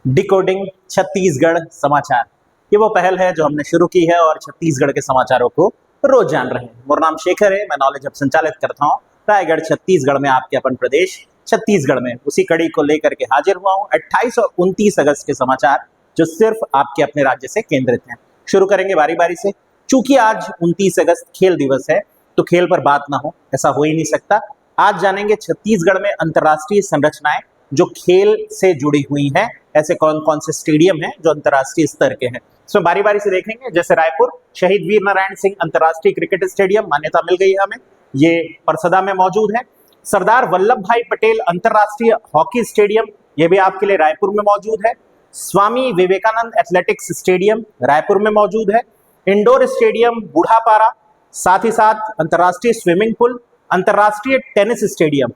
Decoding Chhattisgarh समाचार। ये वो पहल है जो हमने शुरू की है और छत्तीसगढ़ के समाचारों को रोज जान रहे हैं। मेरा नाम शेखर है, मैं नॉलेज हब संचालित करता हूँ रायगढ़ छत्तीसगढ़ में, आपके अपन प्रदेश छत्तीसगढ़ में। उसी कड़ी को लेकर के हाजिर हुआ हूँ 28 और 29 अगस्त के समाचार जो सिर्फ आपके अपने राज्य से केंद्रित हैं। शुरू करेंगे बारी बारी से। चूंकि आज 29 अगस्त खेल दिवस है तो खेल पर बात ना हो ऐसा हो ही नहीं सकता। आज जानेंगे छत्तीसगढ़ में अंतर्राष्ट्रीय संरचनाएं जो खेल से जुड़ी हुई हैं। ऐसे कौन कौन से स्टेडियम हैं जो अंतर्राष्ट्रीय स्तर के हैं, इसमें बारी बारी से देखेंगे। जैसे रायपुर शहीद वीर नारायण सिंह अंतर्राष्ट्रीय क्रिकेट स्टेडियम, मान्यता मिल गई है हमें, ये परसदा में मौजूद है। सरदार वल्लभ भाई पटेल अंतर्राष्ट्रीय हॉकी स्टेडियम, ये भी आपके लिए रायपुर में मौजूद है। स्वामी विवेकानंद एथलेटिक्स स्टेडियम रायपुर में मौजूद है। इंडोर स्टेडियम बूढ़ापारा, साथ ही साथ अंतर्राष्ट्रीय स्विमिंग पूल, अंतर्राष्ट्रीय टेनिस स्टेडियम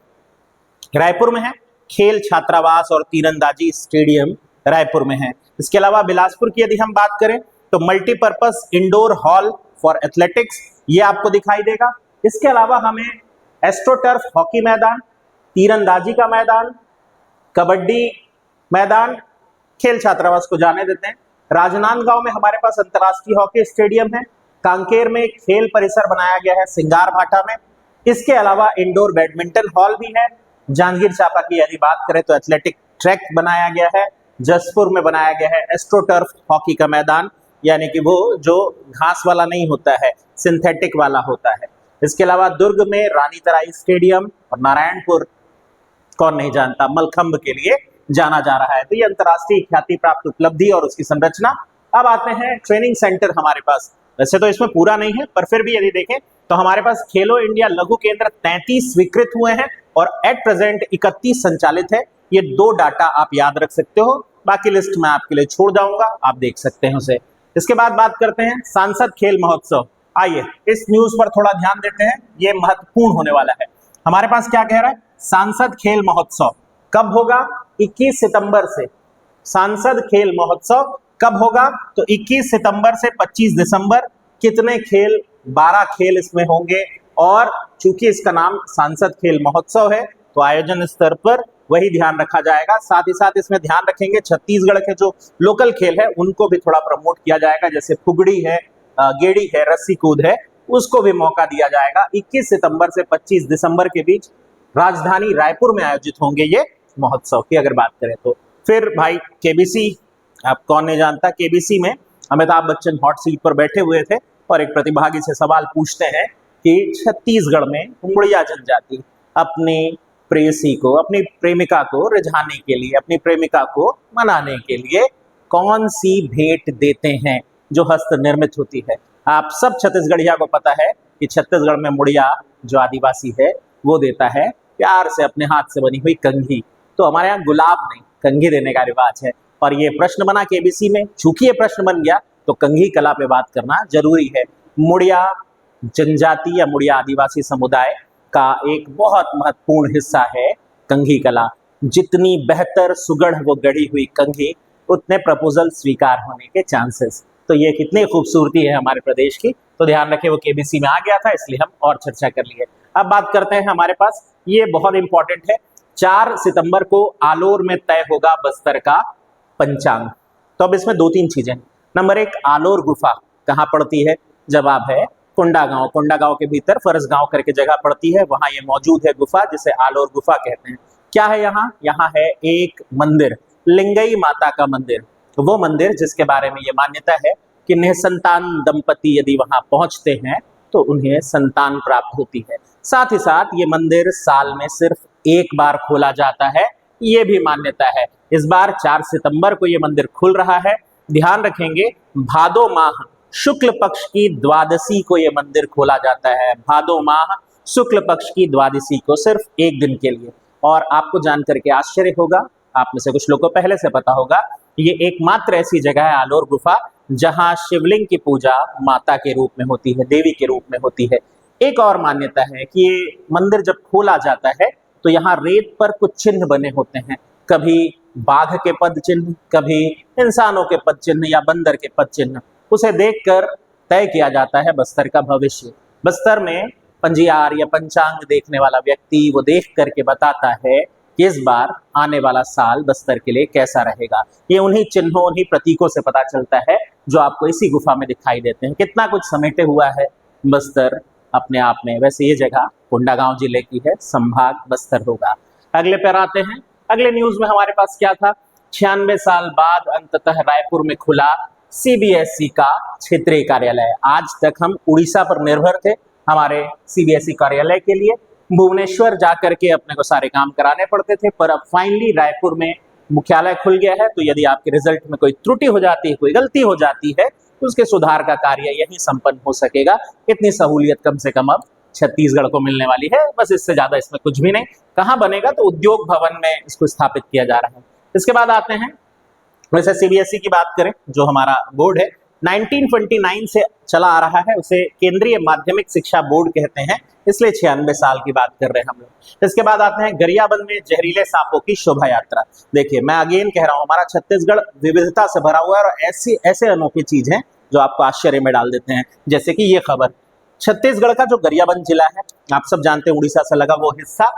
रायपुर में है। खेल छात्रावास और तीरंदाजी स्टेडियम रायपुर में है। इसके अलावा बिलासपुर की यदि हम बात करें तो multipurpose indoor hall for athletics, ये आपको दिखाई देगा। इसके अलावा हमें एस्ट्रोटर्फ हॉकी मैदान, तीरंदाजी का मैदान, कबड्डी मैदान, खेल छात्रावास को जाने देते हैं। राजनांदगांव में हमारे पास अंतर्राष्ट्रीय हॉकी स्टेडियम है। कांकेर में खेल परिसर बनाया गया है सिंगार भाटा में। इसके अलावा इंडोर बैडमिंटन हॉल भी है। जांजगीर चांपा की यदि बात करें तो एथलेटिक ट्रैक बनाया गया है। जसपुर में बनाया गया है एस्ट्रोटर्फ हॉकी का मैदान, यानी कि वो जो घास वाला नहीं होता है, सिंथेटिक वाला होता है। इसके अलावा दुर्ग में रानी तराई स्टेडियम और नारायणपुर, कौन नहीं जानता, मलखंभ के लिए जाना जा रहा है। तो ये अंतर्राष्ट्रीय ख्याति प्राप्त उपलब्धि और उसकी संरचना। अब आते हैं ट्रेनिंग सेंटर हमारे पास। वैसे तो इसमें पूरा नहीं है पर फिर भी यदि देखें तो हमारे पास खेलो इंडिया लघु केंद्र 33 स्वीकृत हुए हैं और एट प्रेजेंट 31 संचालित है। ये दो डाटा आप याद रख सकते हो, बाकी लिस्ट मैं आपके लिए छोड़ जाऊंगा, आप देख सकते हैं उसे। इसके बाद बात करते हैं सांसद खेल महोत्सव। आइए इस न्यूज पर थोड़ा ध्यान देते हैं, ये महत्वपूर्ण होने वाला है। हमारे पास क्या कह रहा है, सांसद खेल महोत्सव कब होगा? 21 सितंबर से। सांसद खेल महोत्सव कब होगा? तो 21 सितंबर से 25 दिसंबर। कितने खेल? 12 खेल इसमें होंगे। और चूंकि इसका नाम सांसद खेल महोत्सव है तो आयोजन स्तर पर वही ध्यान रखा जाएगा। साथ ही साथ इसमें ध्यान रखेंगे छत्तीसगढ़ के जो लोकल खेल है उनको भी थोड़ा प्रमोट किया जाएगा। जैसे फुगड़ी है, गेड़ी है, रस्सी कूद है, उसको भी मौका दिया जाएगा। 21 सितंबर से 25 दिसंबर के बीच राजधानी रायपुर में आयोजित होंगे ये महोत्सव की अगर बात करें तो। फिर भाई केबीसी, आप कौन नहीं जानता, केबीसी में अमिताभ बच्चन हॉट सीट पर बैठे हुए थे और एक प्रतिभागी से सवाल पूछते हैं कि छत्तीसगढ़ में मुड़िया जनजाति अपनी प्रेयसी को, अपनी प्रेमिका को रिझाने के लिए, अपनी प्रेमिका को मनाने के लिए कौन सी भेंट देते हैं जो हस्त निर्मित होती है। आप सब छत्तीसगढ़िया को पता है कि छत्तीसगढ़ में मुड़िया जो आदिवासी है वो देता है प्यार से अपने हाथ से बनी हुई कंघी। तो हमारे यहाँ गुलाब नहीं, कंघी देने का रिवाज है। और ये प्रश्न बना केबीसी में, चूंकि ये प्रश्न बन गया तो कंघी कला पे बात करना जरूरी है। मुड़िया जनजाति या मुड़िया आदिवासी समुदाय का एक बहुत महत्वपूर्ण हिस्सा है कंघी कला। जितनी बेहतर सुगढ़ वो गढ़ी हुई कंघी, उतने प्रपोजल स्वीकार होने के चांसेस। तो ये कितनी खूबसूरती है हमारे प्रदेश की। तो ध्यान रखें, वो केबीसी में आ गया था इसलिए हम और चर्चा कर लिए। अब बात करते हैं हमारे पास, ये बहुत इंपॉर्टेंट है, 4 सितंबर को आलोर में तय होगा बस्तर का पंचांग। तो अब इसमें 2-3 चीजें। नंबर 1, आलोर गुफा कहाँ पड़ती है? जवाब है कोंडागांव। कोंडागांव के भीतर फरसगांव करके जगह पड़ती है, वहां ये मौजूद है गुफा जिसे आलोर गुफा कहते हैं। क्या है यहाँ? यहाँ है एक मंदिर, लिंगई माता का मंदिर। वो मंदिर जिसके बारे में ये मान्यता है कि निसंतान दंपति यदि वहां पहुंचते हैं तो उन्हें संतान प्राप्त होती है। साथ ही साथ ये मंदिर साल में सिर्फ एक बार खोला जाता है, ये भी मान्यता है। इस बार 4 सितंबर को ये मंदिर खुल रहा है। ध्यान रखेंगे, भादो माह शुक्ल पक्ष की द्वादशी को ये मंदिर खोला जाता है। भादो माह शुक्ल पक्ष की द्वादशी को, सिर्फ एक दिन के लिए। और आपको जान करके आश्चर्य होगा, आप में से कुछ लोगों को पहले से पता होगा, ये एकमात्र ऐसी जगह है आलोर गुफा जहां शिवलिंग की पूजा माता के रूप में होती है, देवी के रूप में होती है। एक और मान्यता है कि ये मंदिर जब खोला जाता है तो यहाँ रेत पर कुछ चिन्ह बने होते हैं, कभी बाघ के पद चिन्ह, कभी इंसानों के पद चिन्ह या बंदर के पद चिन्ह। उसे देखकर तय किया जाता है बस्तर का भविष्य। बस्तर में पंजियार या पंचांग देखने वाला व्यक्ति वो देख करके बताता है कि इस बार आने वाला साल बस्तर के लिए कैसा रहेगा। ये उन्हीं चिन्हों, उन्हीं प्रतीकों से पता चलता है जो आपको इसी गुफा में दिखाई देते हैं। कितना कुछ समेटे हुआ है बस्तर अपने आप में। वैसे ये जगह कोंडागांव जिले की है, संभाग बस्तर होगा। अगले पर आते हैं। अगले न्यूज में हमारे पास क्या था? 96 साल बाद अंततः रायपुर में खुला सीबीएसई का क्षेत्रीय कार्यालय। आज तक हम उड़ीसा पर निर्भर थे हमारे सीबीएसई कार्यालय के लिए, भुवनेश्वर जाकर के अपने को सारे काम कराने पड़ते थे, पर अब फाइनली रायपुर में मुख्यालय खुल गया है। तो यदि आपके रिजल्ट में कोई त्रुटि हो जाती है, कोई गलती हो जाती है, तो उसके सुधार का कार्य यहीं संपन्न हो सकेगा। इतनी सहूलियत कम से कम अब छत्तीसगढ़ को मिलने वाली है, बस इससे ज्यादा इसमें कुछ भी नहीं। कहाँ बनेगा? तो उद्योग भवन में इसको स्थापित किया जा रहा है। इसके बाद आते हैं, वैसे सीबीएसई की बात करें, जो हमारा बोर्ड है 1929 से चला आ रहा है, उसे केंद्रीय माध्यमिक शिक्षा बोर्ड कहते हैं, इसलिए 96 साल की बात कर रहे हैं हम लोग। इसके बाद आते हैं गरियाबंद में जहरीले सांपों की शोभा यात्रा। देखिए, मैं अगेन कह रहा हूं, हमारा छत्तीसगढ़ विविधता से भरा हुआ है और ऐसे अनोखी चीज हैं जो आपको आश्चर्य में डाल देते हैं। जैसे कि ये खबर, छत्तीसगढ़ का जो गरियाबंद जिला है, आप सब जानते हैं उड़ीसा से लगा वो हिस्सा,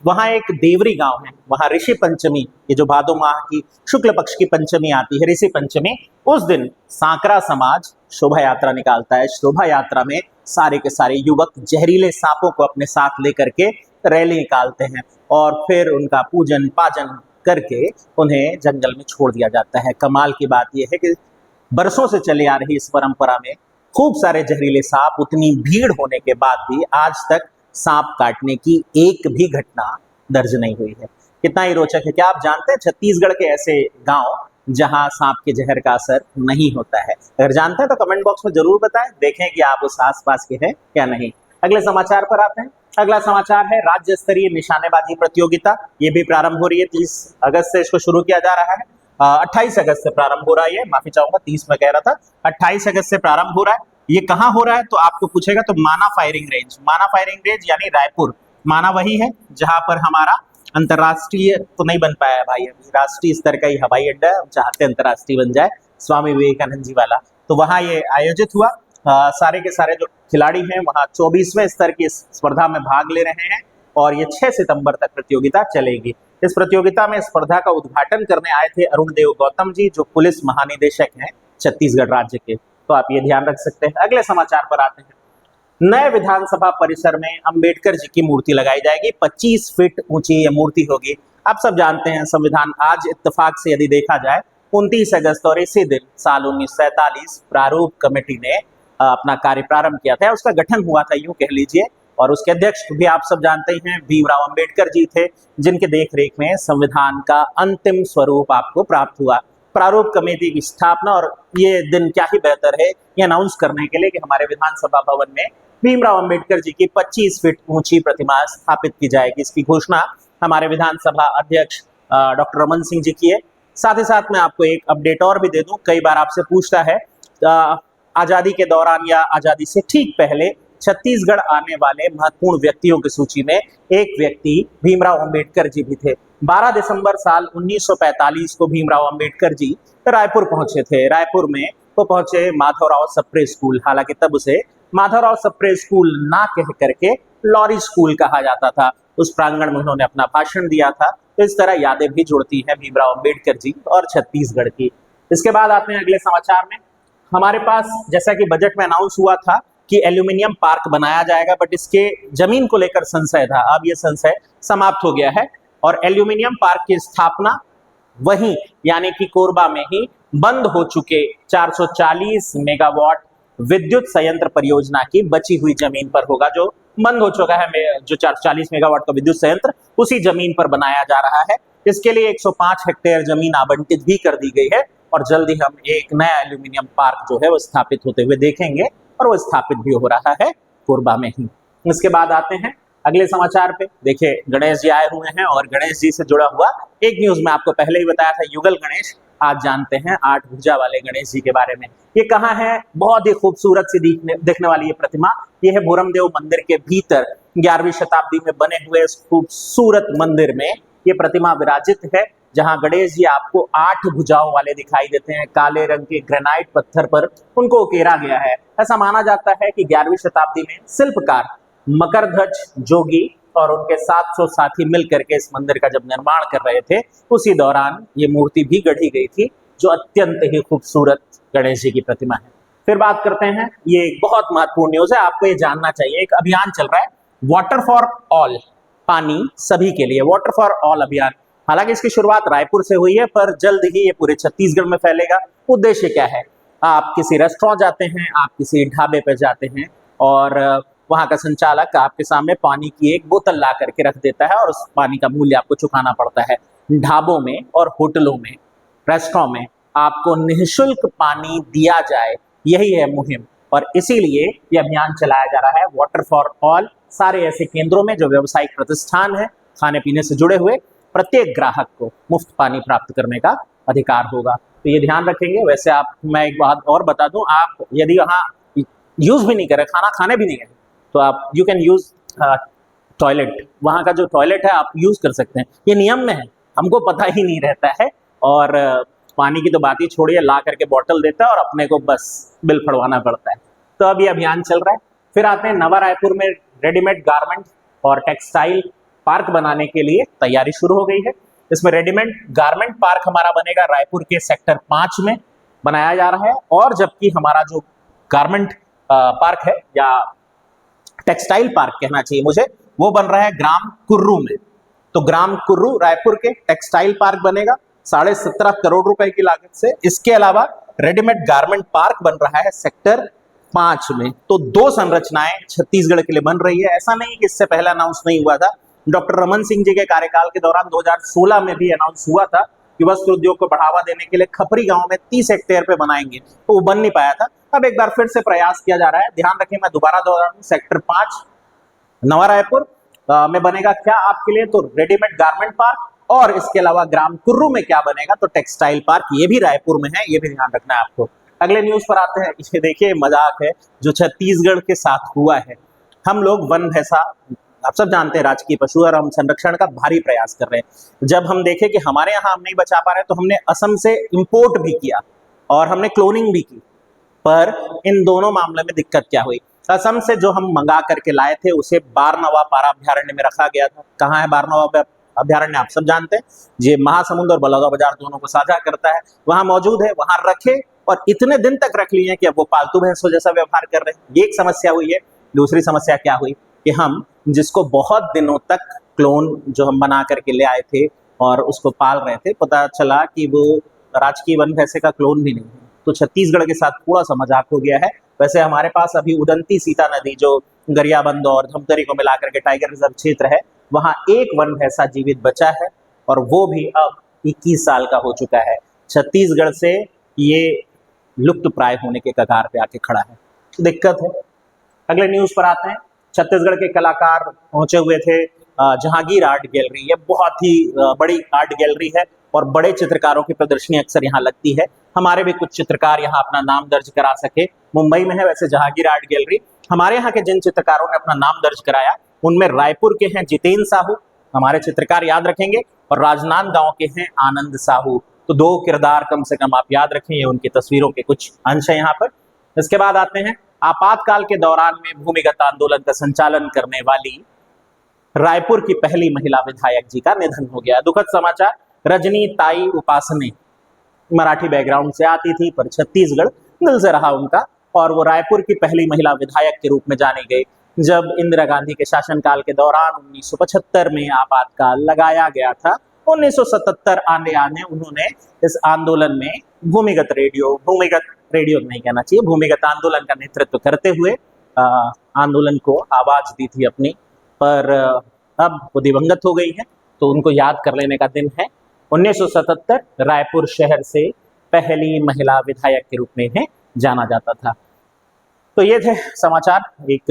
वहां एक देवरी गांव है, वहां ऋषि पंचमी, ये जो भादो माह की शुक्ल पक्ष की पंचमी आती है, ऋषि पंचमी, उस दिन सांकरा समाज शोभा यात्रा निकालता है। शोभा यात्रा में सारे के सारे युवक जहरीले सांपों को अपने साथ लेकर के रैली निकालते हैं और फिर उनका पूजन पाजन करके उन्हें जंगल में छोड़ दिया जाता है। कमाल की बात यह है कि बरसों से चली आ रही इस परंपरा में खूब सारे जहरीले सांप, उतनी भीड़ होने के बाद भी आज तक सांप काटने की एक भी घटना दर्ज नहीं हुई है। कितना ही रोचक है। क्या आप जानते हैं छत्तीसगढ़ के ऐसे गांव जहां सांप के जहर का असर नहीं होता है? अगर जानते हैं तो कमेंट बॉक्स में जरूर बताएं, देखें कि आप उस आसपास के हैं क्या नहीं। अगले समाचार पर आते हैं। अगला समाचार है राज्य स्तरीय निशानेबाजी प्रतियोगिता। ये भी प्रारंभ हो रही है, 30 अगस्त से इसको शुरू किया जा रहा है। 28 अगस्त से प्रारंभ हो रहा है, माफी चाहूंगा 30 में कह रहा था, 28 अगस्त से प्रारंभ हो रहा है। ये कहाँ हो रहा है तो आपको पूछेगा तो माना फायरिंग रेंज यानी रायपुर। माना वही है जहां पर हमारा अंतरराष्ट्रीय तो नहीं बन पाया है भाई, अभी राष्ट्रीय स्तर का ही हवाई अड्डा है, चाहते अंतरराष्ट्रीय बन जाए, स्वामी विवेकानंद जी वाला। तो वहां ये आयोजित हुआ। सारे के सारे जो खिलाड़ी हैं वहां 24वें स्तर की स्पर्धा में भाग ले रहे हैं और ये 6 सितंबर तक प्रतियोगिता चलेगी। इस प्रतियोगिता में स्पर्धा का उद्घाटन करने आए थे अरुण देव गौतम जी, जो पुलिस महानिदेशक हैं छत्तीसगढ़ राज्य के, तो आप ये ध्यान रख सकते हैं। अगले समाचार पर आते हैं। नए विधानसभा परिसर में अंबेडकर जी की मूर्ति लगाई जाएगी, 25 फीट ऊंची ये मूर्ति होगी। आप सब जानते हैं संविधान आज इत्तेफाक से यदि देखा जाए 29 अगस्त और इसी दिन साल 1947 प्रारूप कमेटी ने अपना कार्य प्रारंभ किया था, उसका गठन हुआ था यूं कह लीजिए, और उसके अध्यक्ष भी आप सब जानते हैं भीमराव अंबेडकर जी थे, जिनके देखरेख में संविधान का अंतिम स्वरूप आपको प्राप्त हुआ। प्रारूप कमेटी की स्थापना, और ये दिन क्या ही बेहतर है ये अनाउंस करने के लिए कि हमारे विधानसभा भवन में भीमराव अंबेडकर जी की 25 फीट ऊंची प्रतिमा स्थापित की जाएगी। इसकी घोषणा हमारे विधानसभा अध्यक्ष डॉक्टर रमन सिंह जी की है। साथ ही साथ मैं आपको एक अपडेट और भी दे दूं, कई बार आपसे पूछता है आजादी के दौरान या आजादी से ठीक पहले छत्तीसगढ़ आने वाले महत्वपूर्ण व्यक्तियों की सूची में एक व्यक्ति भीमराव अंबेडकर जी भी थे। 12 दिसंबर साल 1945 को भीमराव अंबेडकर जी रायपुर पहुंचे थे। रायपुर में वो पहुंचे माधवराव सप्रे स्कूल, हालांकि तब उसे माधवराव सप्रे स्कूल ना कह करके लॉरी स्कूल कहा जाता था। उस प्रांगण में उन्होंने अपना भाषण दिया था। तो इस तरह यादें भी जुड़ती हैं भीमराव अंबेडकर जी और छत्तीसगढ़ की। इसके बाद आते हैं अगले समाचार में। हमारे पास जैसा कि बजट में अनाउंस हुआ था कि एल्यूमिनियम पार्क बनाया जाएगा, बट इसके जमीन को लेकर संशय था, अब ये संशय समाप्त हो गया है और एल्यूमिनियम पार्क की स्थापना वहीं यानी कि कोरबा में ही बंद हो चुके 440 मेगावाट विद्युत संयंत्र परियोजना की बची हुई जमीन पर होगा, जो बंद हो चुका है। जो 440 मेगावाट का विद्युत संयंत्र उसी जमीन पर बनाया जा रहा है। इसके लिए 105 हेक्टेयर जमीन आवंटित भी कर दी गई है और जल्दी हम एक नया एल्यूमिनियम पार्क जो है वो स्थापित होते हुए देखेंगे और वो स्थापित भी हो रहा है कोरबा में ही। इसके बाद आते हैं अगले समाचार पे। देखिए, गणेश जी आए हुए हैं और गणेश जी से जुड़ा हुआ एक न्यूज में आपको पहले ही बताया था, युगल गणेश। आज जानते हैं 8 भुजा वाले गणेश जी के बारे में। ये कहाँ है? बहुत ही खूबसूरत सी देखने वाली ये प्रतिमा, ये है भोरमदेव मंदिर के भीतर 11वीं शताब्दी में बने हुए इस खूबसूरत मंदिर में ये प्रतिमा विराजित है, जहां गणेश जी आपको 8 भुजाओं वाले दिखाई देते हैं। काले रंग के ग्रेनाइट पत्थर पर उनको उकेरा गया है। ऐसा माना जाता है कि 11वीं शताब्दी में शिल्पकार मकरध्वज जोगी और उनके 700 साथी मिलकर के इस मंदिर का जब निर्माण कर रहे थे, उसी दौरान ये मूर्ति भी गढ़ी गई थी, जो अत्यंत ही खूबसूरत गणेश जी की प्रतिमा है। फिर बात करते हैं, ये एक बहुत महत्वपूर्ण न्यूज है, आपको ये जानना चाहिए। एक अभियान चल रहा है, वाटर फॉर ऑल, पानी सभी के लिए, वाटर फॉर ऑल अभियान। हालांकि इसकी शुरुआत रायपुर से हुई है, पर जल्द ही ये पूरे छत्तीसगढ़ में फैलेगा। उद्देश्य क्या है? आप किसी रेस्टोरेंट जाते हैं, आप किसी ढाबे पर जाते हैं और वहां का संचालक आपके सामने पानी की एक बोतल ला करके रख देता है और उस पानी का मूल्य आपको चुकाना पड़ता है। ढाबों में और होटलों में, रेस्टोरेंट में आपको निःशुल्क पानी दिया जाए, यही है मुहिम। और इसीलिए ये अभियान चलाया जा रहा है, वाटर फॉर ऑल। सारे ऐसे केंद्रों में जो व्यावसायिक प्रतिष्ठान है, खाने पीने से जुड़े हुए, प्रत्येक ग्राहक को मुफ्त पानी प्राप्त करने का अधिकार होगा। तो ये ध्यान रखेंगे। वैसे आप, मैं एक बात और बता दूं, आप यदि वहाँ यूज भी नहीं करें, खाना खाने भी नहीं गए, तो आप यू कैन यूज टॉयलेट, वहाँ का जो टॉयलेट है आप यूज कर सकते हैं। ये नियम में है, हमको पता ही नहीं रहता है। और पानी की तो बात ही छोड़िए, ला करके बॉटल देता है और अपने को बस बिल फड़वाना पड़ता है। तो अब ये अभियान चल रहा है। फिर आते हैं, नवा रायपुर में रेडीमेड गारमेंट और टेक्सटाइल पार्क बनाने के लिए तैयारी शुरू हो गई है। इसमें रेडीमेड गारमेंट पार्क हमारा बनेगा रायपुर के सेक्टर 5 में बनाया जा रहा है, और जबकि हमारा जो गारमेंट पार्क है, या टेक्सटाइल पार्क कहना चाहिए मुझे, वो बन रहा है ग्राम कुर्रू में। तो ग्राम कुर्रू रायपुर के टेक्सटाइल पार्क बनेगा 17.5 करोड़ रुपए की लागत से। इसके अलावा रेडीमेड गारमेंट पार्क बन रहा है सेक्टर 5 में। तो 2 संरचनाएं छत्तीसगढ़ के लिए बन रही है। ऐसा नहीं कि इससे पहले अनाउंस नहीं हुआ था। डॉक्टर रमन सिंह जी के कार्यकाल के दौरान 2016 में भी अनाउंस हुआ था कि वस्त्र उद्योग को बढ़ावा देने के लिए खपरी गांव में 30 हेक्टेयर पे बनाएंगे, तो वो बन नहीं पाया था। अब एक बार फिर से प्रयास किया जा रहा है। ध्यान रखें, मैं दोबारा दोहरा दूं, सेक्टर 5 नवा रायपुर में बनेगा क्या आपके लिए? तो रेडीमेड गारमेंट पार्क, और इसके अलावा ग्राम कुर्रू में क्या बनेगा? तो टेक्सटाइल पार्क। ये भी रायपुर में है, ये भी ध्यान रखना है आपको। अगले न्यूज पर आते हैं। इसे देखिए, मजाक है जो छत्तीसगढ़ के साथ हुआ है। हम लोग वन भैंसा, आप सब जानते हैं, राजकीय पशु, और हम संरक्षण का भारी प्रयास कर रहे हैं। जब हम देखे कि हमारे यहाँ हम नहीं बचा पा रहे, तो हमने असम से इंपोर्ट भी किया और हमने क्लोनिंग भी की। पर इन दोनों मामले में दिक्कत क्या हुई? असम से जो हम मंगा करके लाए थे, उसे बारनवा पारा अभ्यारण्य में रखा गया था। कहाँ है बारनवा अभ्यारण्य? आप सब जानते हैं, ये महासमुंद और बलौदाबाजार दोनों को साझा करता है। वहां मौजूद है, वहां रखे और इतने दिन तक रख लिए कि अब वो पालतू भैंसों जैसा व्यवहार कर रहे हैं। ये एक समस्या हुई है। दूसरी समस्या क्या हुई कि हम जिसको बहुत दिनों तक क्लोन जो हम बना करके ले आए थे और उसको पाल रहे थे, पता चला कि वो राजकीय वन भैंसे का क्लोन भी नहीं है। तो छत्तीसगढ़ के साथ थोड़ा सा मजाक हो गया है। वैसे हमारे पास अभी उदंती सीता नदी, जो गरियाबंद और धमतरी को मिलाकर के टाइगर रिजर्व क्षेत्र है, वहां एक वन भैंसा जीवित बचा है, और वो भी अब 21 साल का हो चुका है। छत्तीसगढ़ से ये लुप्त प्राय होने के कगार पे आके खड़ा है, दिक्कत है। अगले न्यूज पर आते हैं। छत्तीसगढ़ के कलाकार पहुंचे हुए थे जहांगीर आर्ट गैलरी। ये बहुत ही बड़ी आर्ट गैलरी है और बड़े चित्रकारों की प्रदर्शनी अक्सर यहाँ लगती है। हमारे भी कुछ चित्रकार यहाँ अपना नाम दर्ज करा सके। मुंबई में है वैसे जहांगीर आर्ट गैलरी। हमारे यहाँ के जिन चित्रकारों ने अपना नाम दर्ज कराया, उनमें रायपुर के हैं जितेंद्र साहू, हमारे चित्रकार याद रखेंगे, और राजनांदगांव के हैं आनंद साहू। तो 2 किरदार कम से कम आप याद रखें, ये उनकी तस्वीरों के कुछ अंश है यहाँ पर। इसके बाद आते हैं, आपातकाल के दौरान में भूमिगत आंदोलन का संचालन करने वाली रायपुर की पहली महिला विधायक जी का निधन हो गया। दुखद समाचार। रजनी ताई उपासने मराठी बैकग्राउंड से आती थी, पर छत्तीसगढ़ दिल से रहा उनका, और वो रायपुर की पहली महिला विधायक के रूप में जानी गई। जब इंदिरा गांधी के शासनकाल के दौरान 1975 में आपातकाल लगाया गया था, 1977 आने उन्होंने इस आंदोलन में भूमिगत रेडियो नहीं कहना चाहिए, भूमिगत आंदोलन का नेतृत्व करते हुए आंदोलन को आवाज दी थी अपनी। पर अब वो दिवंगत हो गई है, तो उनको याद कर लेने का दिन है। 1977 रायपुर शहर से पहली महिला विधायक के रूप में इन्हें जाना जाता था। तो ये थे समाचार, एक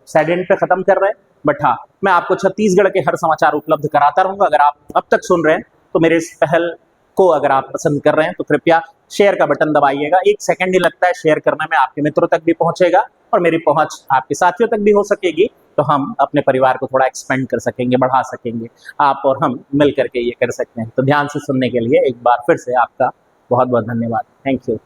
सैड एंड पे खत्म कर रहे हैं, बट हाँ, मैं आपको छत्तीसगढ़ के हर समाचार उपलब्ध कराता रहूंगा। अगर आप अब तक सुन रहे हैं, तो मेरे इस पहल को अगर आप पसंद कर रहे हैं, तो कृपया शेयर का बटन दबाइएगा। 1 सेकंड ही लगता है शेयर करने में, आपके मित्रों तक भी पहुंचेगा और मेरी पहुंच आपके साथियों तक भी हो सकेगी, तो हम अपने परिवार को थोड़ा एक्सपेंड कर सकेंगे, बढ़ा सकेंगे। आप और हम मिल करके ये कर सकते हैं। तो ध्यान से सुनने के लिए एक बार फिर से आपका बहुत बहुत धन्यवाद। Thank you.